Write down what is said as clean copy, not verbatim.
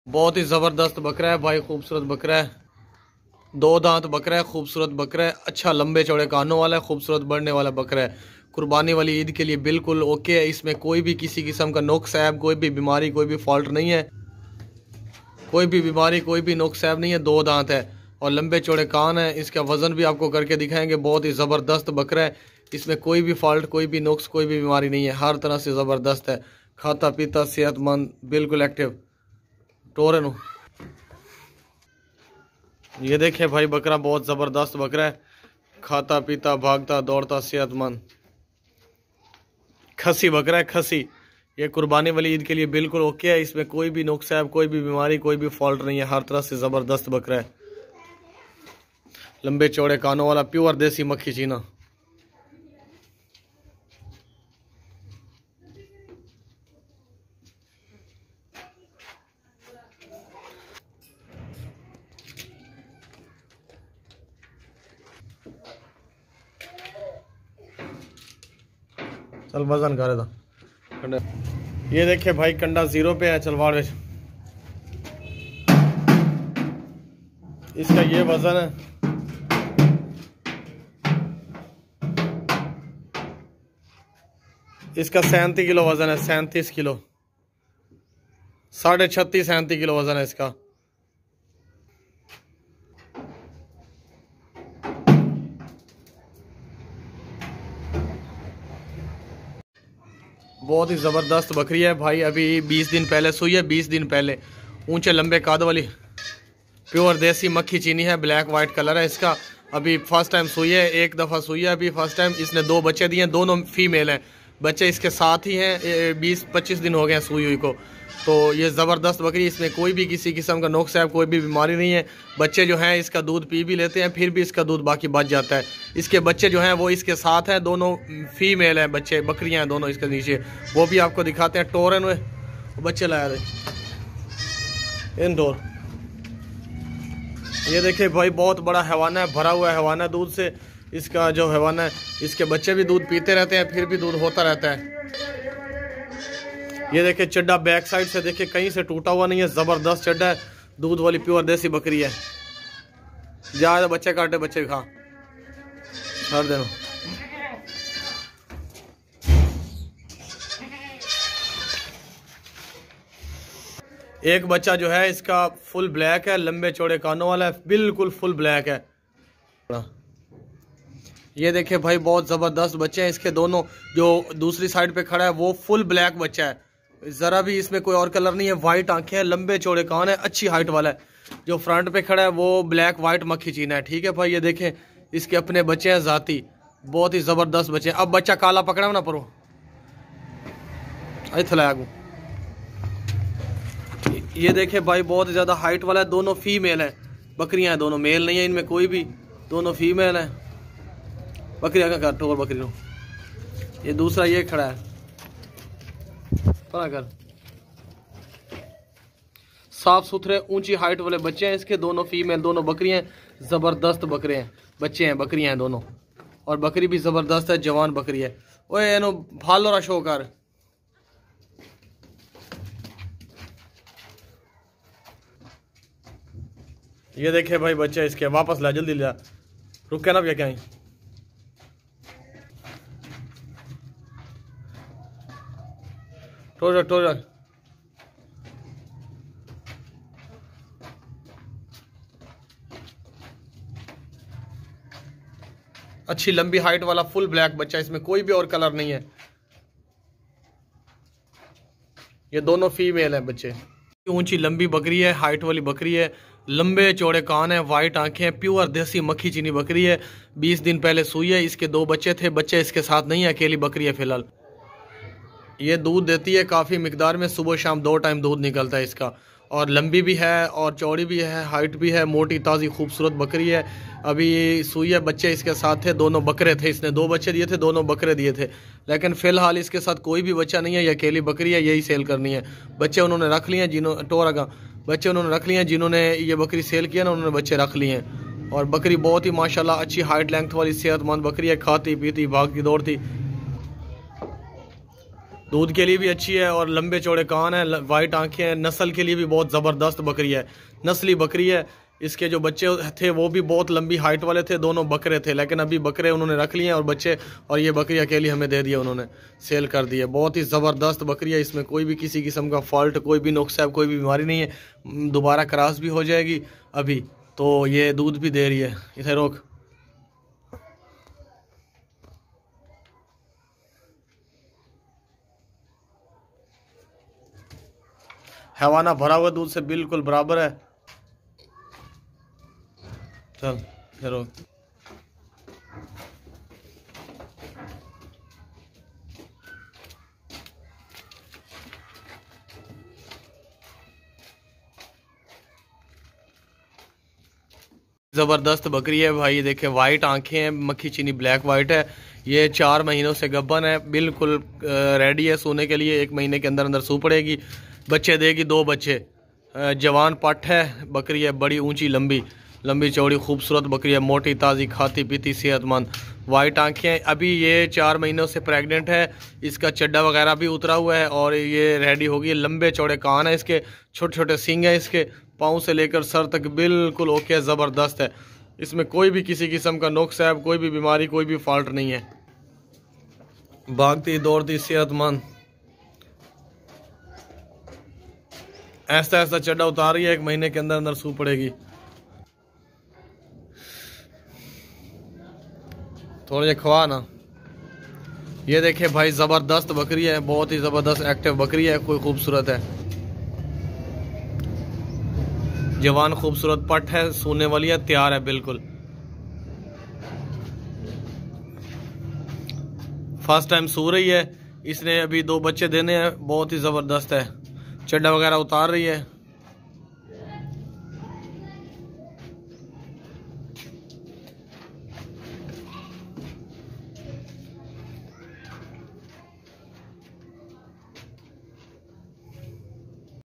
बहुत ही ज़बरदस्त बकरा है भाई, खूबसूरत बकरा है। 2 दांत बकरा है, खूबसूरत बकरा है, अच्छा लंबे चौड़े कानों वाला है, खूबसूरत बढ़ने वाला बकरा है। कुर्बानी वाली ईद के लिए बिल्कुल ओके है। इसमें कोई भी किसी किस्म का नुक्स ऐब, कोई भी बीमारी, कोई भी फॉल्ट नहीं है। कोई भी बीमारी, कोई भी नुक्स ऐब नहीं है। 2 दांत है और लंबे चौड़े कान है। इसका वज़न भी आपको करके दिखाएंगे। बहुत ही ज़बरदस्त बकरा है। इसमें कोई भी फॉल्ट, कोई भी नुक्स, कोई भी बीमारी नहीं है। हर तरह से ज़बरदस्त है। खाता पीता सेहतमंद, बिल्कुल एक्टिव टोरन। ये देखे भाई बकरा बहुत ज़बरदस्त बकरा है। खाता पीता भागता दौड़ता सेहतमंद खसी बकरा है, खसी। ये कुर्बानी वाली ईद के लिए बिल्कुल ओके है। इसमें कोई भी नुक्स है, कोई भी बीमारी, कोई भी फॉल्ट नहीं है। हर तरह से ज़बरदस्त बकरा है। लंबे चौड़े कानों वाला, प्योर देसी मक्खी चीना। चल वजन करे था। ये देखे भाई कंडा 0 पे है चलवाड़ में। इसका ये वजन है। इसका 37 किलो वजन है, 37 किलो, 36.5 37 किलो वजन है इसका। बहुत ही ज़बरदस्त बकरी है भाई। अभी 20 दिन पहले सुई है, 20 दिन पहले। ऊंचे लंबे काद वाली प्योर देसी मक्खी चीनी है। ब्लैक वाइट कलर है इसका। अभी फर्स्ट टाइम सुई है, 1 दफ़ा सुई है अभी फर्स्ट टाइम। इसने 2 बच्चे दिए हैं, दोनों फीमेल हैं। बच्चे इसके साथ ही हैं। 20-25 दिन हो गए हैं सुई हुई को। तो ये ज़बरदस्त बकरी, इसमें कोई भी किसी किस्म का नुक्स है, कोई भी बीमारी नहीं है। बच्चे जो हैं इसका दूध पी भी लेते हैं, फिर भी इसका दूध बाकी बच जाता है। इसके बच्चे जो हैं वो इसके साथ हैं, दोनों फीमेल हैं बच्चे, बकरियां हैं दोनों इसके नीचे। वो भी आपको दिखाते हैं। टोरन में बच्चे लाया थे इंडोर। ये देखिए भाई बहुत बड़ा हैवाना है, भरा हुआ हैवाना दूध से। इसका जो हैवाना है, इसके बच्चे भी दूध पीते रहते हैं, फिर भी दूध होता रहता है। ये देखिए चड्डा बैक साइड से देखिए कहीं से टूटा हुआ नहीं है। ज़बरदस्त चड्डा है, दूध वाली प्योर देसी बकरी है। ज़्यादा बच्चे काटे, बच्चे खा हर दिन। एक बच्चा जो है इसका फुल ब्लैक है, लंबे चौड़े कानों वाला है, बिल्कुल फुल ब्लैक है। ये देखिए भाई बहुत ज़बरदस्त बच्चे हैं इसके दोनों। जो दूसरी साइड पे खड़ा है वो फुल ब्लैक बच्चा है, ज़रा भी इसमें कोई और कलर नहीं है। वाइट आंखें हैं, लंबे चौड़े कान है, अच्छी हाइट वाला है। जो फ्रंट पे खड़ा है वो ब्लैक वाइट मक्खी चीना है। ठीक है भाई, ये देखें इसके अपने बच्चे हैं जाती, बहुत ही ज़बरदस्त बच्चे हैं। अब बच्चा काला पकड़ा ना परो थलाया। ये देखे भाई बहुत ज़्यादा हाइट वाला है। दोनों फीमेल है बकरियां हैं, दोनों मेल नहीं है इनमें कोई भी, दोनों फीमेल है बकरियां का। टोर बकरी नो। ये दूसरा ये खड़ा है पता कर। साफ सुथरे ऊंची हाइट वाले बच्चे हैं इसके, दोनों फीमेल, दोनों बकरियां। ज़बरदस्त बकरे हैं, बच्चे हैं, बकरियां हैं दोनों। और बकरी भी ज़बरदस्त है, जवान बकरी है। ओए एनो भालो रा शो कर। ये देखे भाई बच्चे इसके, वापस ला जल्दी ला, रुक के ना भैया क्या। टोजर टोजर अच्छी लंबी हाइट वाला फुल ब्लैक बच्चा, इसमें कोई भी और कलर नहीं है। ये दोनों फीमेल है बच्चे। ऊंची लंबी बकरी है, हाइट वाली बकरी है, लंबे चौड़े कान है, वाइट आंखें, प्योर देसी मक्खी चीनी बकरी है। 20 दिन पहले सुई है। इसके 2 बच्चे थे, बच्चे इसके साथ नहीं है, अकेली बकरी है फिलहाल। ये दूध देती है काफ़ी मिकदार में, सुबह शाम 2 टाइम दूध निकलता है इसका। और लंबी भी है और चौड़ी भी है, हाइट भी है, मोटी ताज़ी खूबसूरत बकरी है। अभी सुई है, बच्चे इसके साथ थे, दोनों बकरे थे। इसने 2 बच्चे दिए थे, दोनों बकरे दिए थे। लेकिन फ़िलहाल इसके साथ कोई भी बच्चा नहीं है, ये अकेली बकरी है, यही सेल करनी है। बच्चे उन्होंने रख लिए हैं, बच्चे उन्होंने रख लिए हैं जिन्होंने ये बकरी सेल किया ना, उन्होंने बच्चे रख लिए हैं। और बकरी बहुत ही माशाल्लाह अच्छी हाइट लेंथ वाली सेहतमंद बकरी है, खाती पीती भागती दौड़ती। दूध के लिए भी अच्छी है और लंबे चौड़े कान है, वाइट आंखें हैं, नस्ल के लिए भी बहुत ज़बरदस्त बकरी है, नस्ली बकरी है। इसके जो बच्चे थे वो भी बहुत लंबी हाइट वाले थे, दोनों बकरे थे, लेकिन अभी बकरे उन्होंने रख लिए हैं और बच्चे, और ये बकरी अकेली हमें दे दी है, उन्होंने सेल कर दी है। बहुत ही ज़बरदस्त बकरी है, इसमें कोई भी किसी किस्म का फॉल्ट, कोई भी नुक्स है, कोई भी बीमारी नहीं है। दोबारा क्रॉस भी हो जाएगी अभी, तो ये दूध भी दे रही है। इधर रोक। हैवाना भरा हुआ दूध से बिल्कुल बराबर है। चल चलो। ज़बरदस्त बकरी है भाई, देखे वाइट आंखें हैं, मक्खी चीनी ब्लैक वाइट है। ये 4 महीनों से गब्बन है, बिल्कुल रेडी है सोने के लिए। 1 महीने के अंदर अंदर सू पड़ेगी, बच्चे देगी 2 बच्चे। जवान पट है, बकरी है, बड़ी ऊंची लंबी लंबी चौड़ी खूबसूरत बकरी है, मोटी ताज़ी खाती पीती सेहतमंद, वाइट आंखें। अभी ये 4 महीनों से प्रेग्नेंट है, इसका चड्डा वगैरह भी उतरा हुआ है और ये रेडी होगी। लंबे चौड़े कान है इसके, छोटे छोटे सींग हैं इसके, पाँव से लेकर सर तक बिल्कुल ओके, ज़बरदस्त है। इसमें कोई भी किसी किस्म का नुक्स है, कोई भी बीमारी, कोई भी फॉल्ट नहीं है। भागती दौड़ती सेहतमंद, ऐसा ऐसा चड्डा उतार रही है, 1 महीने के अंदर अंदर सू पड़ेगी। थोड़ा ये खवा ना। ये देखे भाई, ज़बरदस्त बकरी है, बहुत ही ज़बरदस्त एक्टिव बकरी है, कोई खूबसूरत है, जवान खूबसूरत पट है, सोने वाली है, तैयार है बिल्कुल। फर्स्ट टाइम सो रही है, इसने अभी 2 बच्चे देने हैं, बहुत ही ज़बरदस्त है। चड्डा वगैरह उतार रही है।